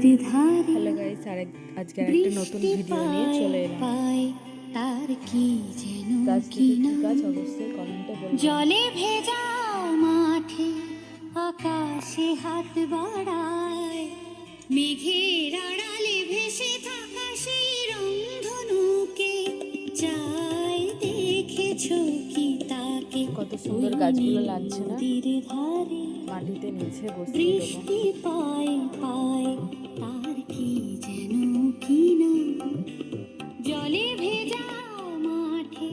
Hello guys, আজকে একটা নতুন ভিডিও নিয়ে চলে এলাম। তার কি যেন গাছটি কি গাছ অবশ্যই কমেন্টে বলবেন। জলে ভেজা মাঠে আকাশে হাত বাড়ায়, মেঘের আড়ালে ভেসে থাকা সেই রংধনুকে চাই, দেখেছো কি তাকে? কত সুন্দর গাছগুলো লাগছে না? ধারে মাটিতে নিচে বসে বৃষ্টি পায় পায় তার কি যেন কি না, জলে ভেজা মাঠে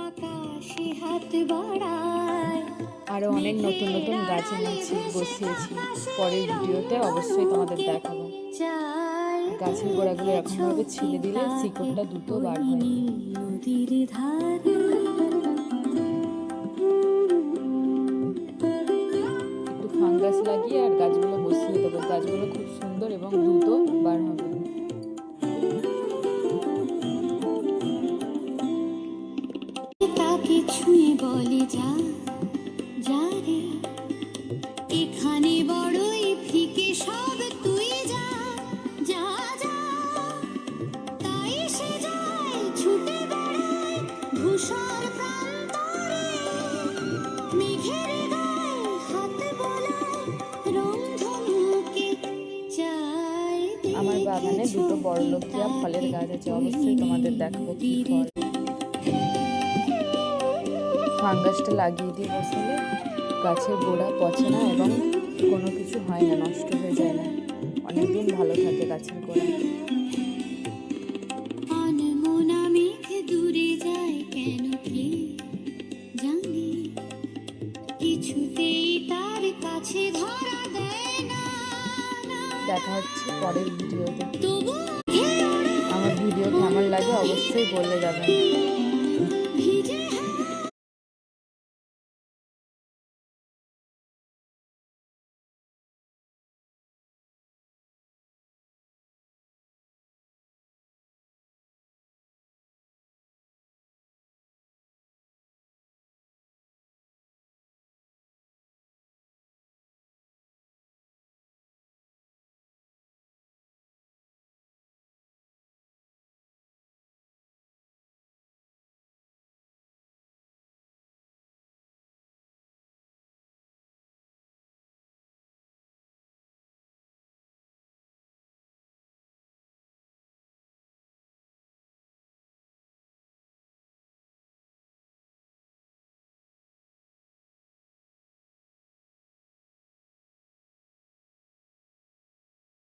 আকাশে হাত বাড়ায়। আরো অনেক নতুন নতুন গাছ এনেছি, বসিয়েছি। পরের ভিডিওতে অবশ্যই তোমাদের দেখাবো। গাছের গোড়াগুলো এরকম ভাবে ছিলে দিলে শিকড়টা দ্রুত বার হয়। নদীর ধারে একটু ফাঙ্গাস লাগিয়ে আর গাছগুলো বসিয়ে দেবো। গাছগুলো খুব সুন্দর এবং দ্রুত বার হবে। তাকে ছুঁয়ে বলে যা যা রে, এখানে বড়ই ফিকে সব, তুই যা যা যা। তাই সে যায় ছুটে বেড়ায় ধূসর প্রান্তরে, মেঘের গায়ে হাত বোলায় রংধনুকে চাই। আমার বাগানে দুটো বড়লোকিয়া ফলের গাছ আছে, অবশ্যই তোমাদের দেখাবো কি ফল। ফাঙ্গাসটা লাগিয়ে দিয়ে বসালে গাছের গোড়া পচে না এবং কোনো কিছু হয় না, নষ্ট হয়ে যায় না, অনেকদিন ভালো থাকে গাছের গোড়া। অনমনা মেঘ দূরে যায় কেন কে জানে, কিছুতেই তার কাছে ধরা দেয় না। দেখা হচ্ছে পরের ভিডিওতে। তবু আমার ভিডিও কেমন লাগে অবশ্যই বলে যাবেন।